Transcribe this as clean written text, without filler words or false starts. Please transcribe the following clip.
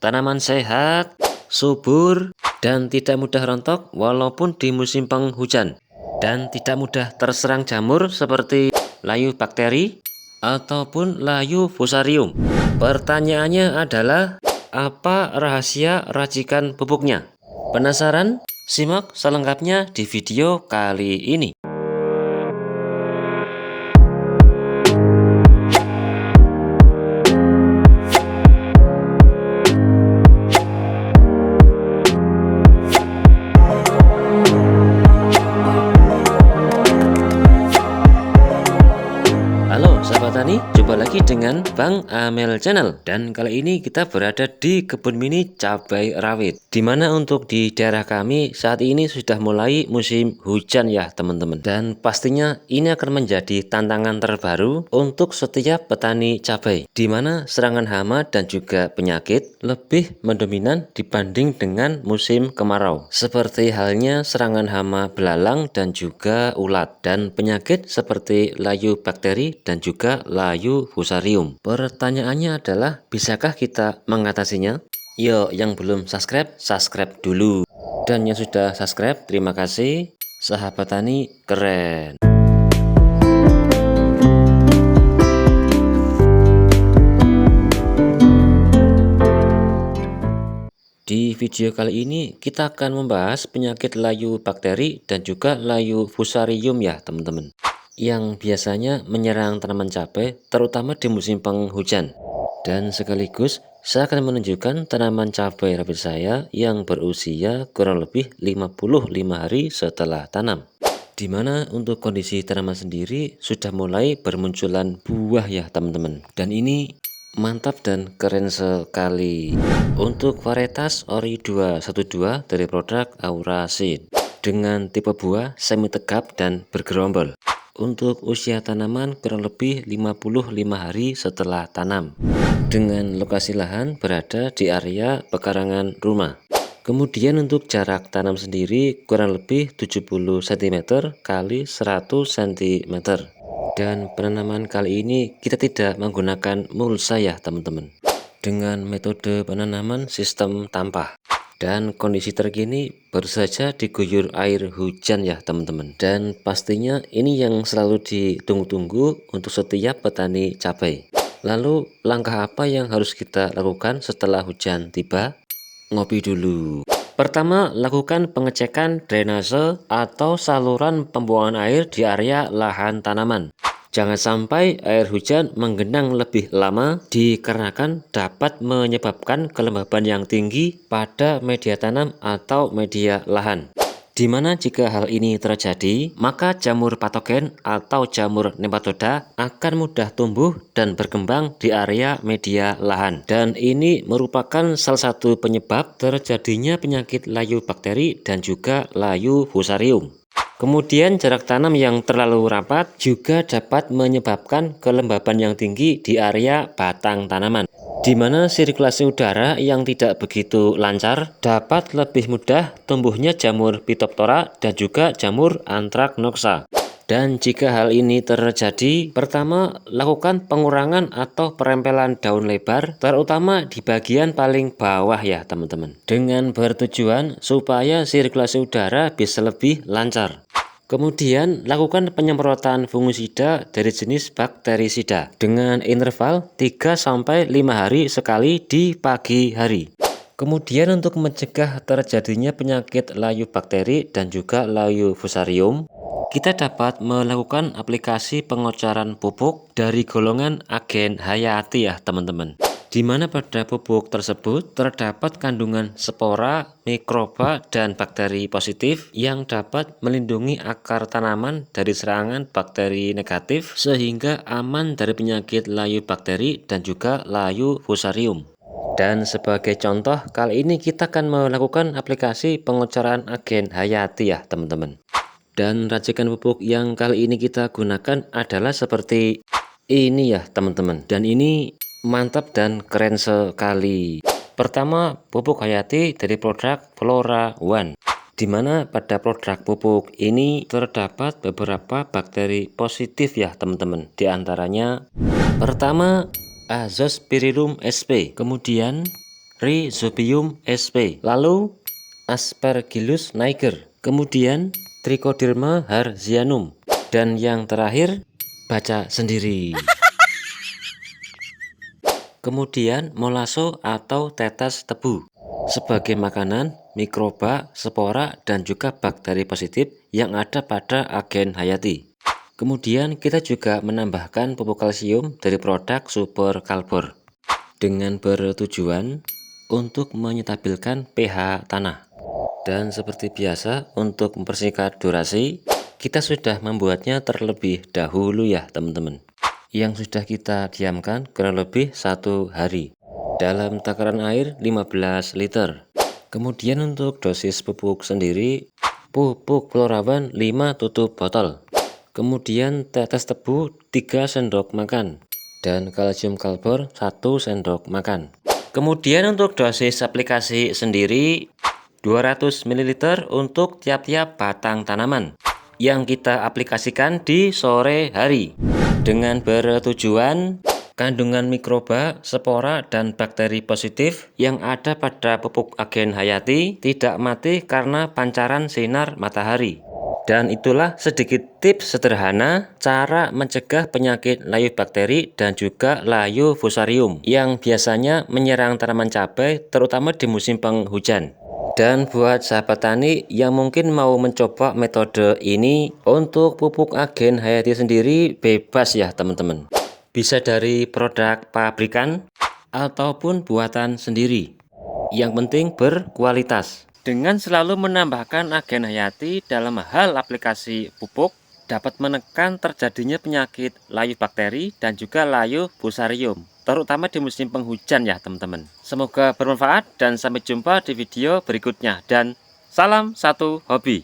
tanaman sehat, subur, dan tidak mudah rontok walaupun di musim penghujan, dan tidak mudah terserang jamur seperti layu bakteri ataupun layu fusarium. Pertanyaannya adalah, apa rahasia racikan pupuknya? Penasaran? Simak selengkapnya di video kali ini. Halo sahabat tani, jumpa lagi dengan Bang Amel Channel. Dan kali ini kita berada di kebun mini cabai rawit, dimana untuk di daerah kami saat ini sudah mulai musim hujan ya teman-teman. Dan pastinya ini akan menjadi tantangan terbaru untuk setiap petani cabai, dimana serangan hama dan juga penyakit lebih mendominan dibanding dengan musim kemarau. Seperti halnya serangan hama belalang dan juga ulat, dan penyakit seperti layu bakteri dan juga layu fusarium. Pertanyaannya adalah, bisakah kita mengatasinya? Yuk, yang belum subscribe, subscribe dulu. Dan yang sudah subscribe, terima kasih. Sahabat tani keren. Di video kali ini kita akan membahas penyakit layu bakteri dan juga layu fusarium ya teman-teman, yang biasanya menyerang tanaman cabai terutama di musim penghujan. Dan sekaligus saya akan menunjukkan tanaman cabai rawit saya yang berusia kurang lebih 55 hari setelah tanam, dimana untuk kondisi tanaman sendiri sudah mulai bermunculan buah ya teman-teman. Dan ini mantap dan keren sekali. Untuk varietas Ori 212 dari produk Aura Seed dengan tipe buah semi tegap dan bergerombol. Untuk usia tanaman kurang lebih 55 hari setelah tanam, dengan lokasi lahan berada di area pekarangan rumah. Kemudian untuk jarak tanam sendiri kurang lebih 70 cm kali 100 cm. Dan penanaman kali ini kita tidak menggunakan mulsa ya teman-teman, dengan metode penanaman sistem tampah. Dan kondisi terkini baru saja diguyur air hujan ya teman-teman. Dan pastinya ini yang selalu ditunggu-tunggu untuk setiap petani cabai. Lalu langkah apa yang harus kita lakukan setelah hujan tiba? Ngopi dulu. Pertama, lakukan pengecekan drainase atau saluran pembuangan air di area lahan tanaman. Jangan sampai air hujan menggenang lebih lama, dikarenakan dapat menyebabkan kelembaban yang tinggi pada media tanam atau media lahan. Dimana jika hal ini terjadi, maka jamur patogen atau jamur nematoda akan mudah tumbuh dan berkembang di area media lahan. Dan ini merupakan salah satu penyebab terjadinya penyakit layu bakteri dan juga layu fusarium. Kemudian jarak tanam yang terlalu rapat juga dapat menyebabkan kelembaban yang tinggi di area batang tanaman, di mana sirkulasi udara yang tidak begitu lancar dapat lebih mudah tumbuhnya jamur Phytophthora dan juga jamur Anthracnoxa. Dan jika hal ini terjadi, pertama lakukan pengurangan atau perempelan daun lebar, terutama di bagian paling bawah ya teman-teman, dengan bertujuan supaya sirkulasi udara bisa lebih lancar. Kemudian lakukan penyemprotan fungisida dari jenis bakterisida dengan interval 3-5 hari sekali di pagi hari. Kemudian untuk mencegah terjadinya penyakit layu bakteri dan juga layu fusarium, kita dapat melakukan aplikasi pengocaran pupuk dari golongan agen hayati ya teman-teman, di mana pada pupuk tersebut terdapat kandungan spora, mikroba, dan bakteri positif yang dapat melindungi akar tanaman dari serangan bakteri negatif sehingga aman dari penyakit layu bakteri dan juga layu fusarium. Dan sebagai contoh, kali ini kita akan melakukan aplikasi pengocaran agen hayati ya teman-teman. Dan racikan pupuk yang kali ini kita gunakan adalah seperti ini ya teman-teman. Dan ini mantap dan keren sekali. Pertama, pupuk hayati dari produk Flora One, di mana pada produk pupuk ini terdapat beberapa bakteri positif ya teman-teman. Di antaranya pertama, Azospirillum sp, kemudian Rhizobium sp, lalu Aspergillus niger, kemudian Trichoderma harzianum, dan yang terakhir baca sendiri. Kemudian molaso atau tetes tebu sebagai makanan mikroba, spora, dan juga bakteri positif yang ada pada agen hayati. Kemudian kita juga menambahkan pupuk kalsium dari produk Super Calbor dengan bertujuan untuk menyetabilkan pH tanah. Dan seperti biasa, untuk mempersingkat durasi, kita sudah membuatnya terlebih dahulu ya teman-teman, yang sudah kita diamkan kurang lebih 1 hari dalam takaran air 15 liter. Kemudian untuk dosis pupuk sendiri, pupuk Florawan 5 tutup botol, kemudian tetes tebu 3 sendok makan, dan kalsium kalbor 1 sendok makan. Kemudian untuk dosis aplikasi sendiri 200 ml untuk tiap-tiap batang tanaman yang kita aplikasikan di sore hari dengan bertujuan kandungan mikroba, spora, dan bakteri positif yang ada pada pupuk agen hayati tidak mati karena pancaran sinar matahari. Dan itulah sedikit tips sederhana cara mencegah penyakit layu bakteri dan juga layu fusarium yang biasanya menyerang tanaman cabai terutama di musim penghujan. Dan buat sahabat tani yang mungkin mau mencoba metode ini untuk pupuk agen hayati sendiri, bebas ya teman-teman. Bisa dari produk pabrikan ataupun buatan sendiri. Yang penting berkualitas. Dengan selalu menambahkan agen hayati dalam hal aplikasi pupuk, dapat menekan terjadinya penyakit layu bakteri dan juga layu fusarium, terutama di musim penghujan ya teman-teman. Semoga bermanfaat dan sampai jumpa di video berikutnya. Dan salam satu hobi.